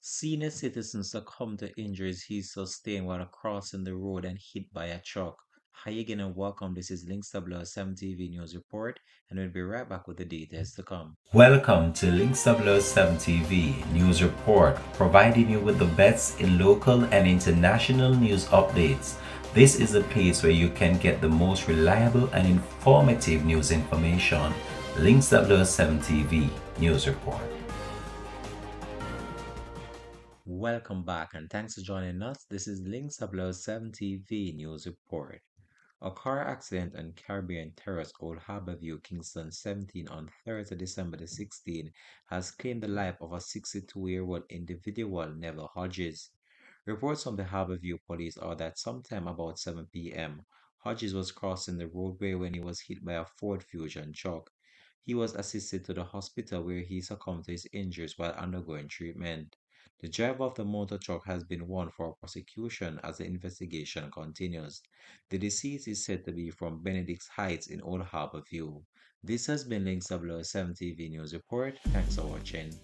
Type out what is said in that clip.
Senior citizen succumbed to injuries he sustained while crossing the road and hit by a truck. Hi again and welcome. This is Links W 7 TV News Report, and we'll be right back with the details to come. Welcome to Links 7 TV News Report, providing you with the best in local and international news updates. This is a place where you can get the most reliable and informative news information. Links 7 TV News Report. Welcome back and thanks for joining us. This is Links W 7 TV News Report. A car accident on Caribbean Terrace, Old Harbour View, Kingston 17 on Thursday, December the 16th has claimed the life of a 62-year-old individual, Neville Hodges. Reports from the Harbour View police are that sometime about 7 p.m., Hodges was crossing the roadway when he was hit by a Ford Fusion truck. He was assisted to the hospital where he succumbed to his injuries while undergoing treatment. The driver of the motor truck has been warned for prosecution as the investigation continues. The deceased is said to be from Benedict's Heights in Old Harbour View. This has been Links W 7 TV News Report. Thanks for watching.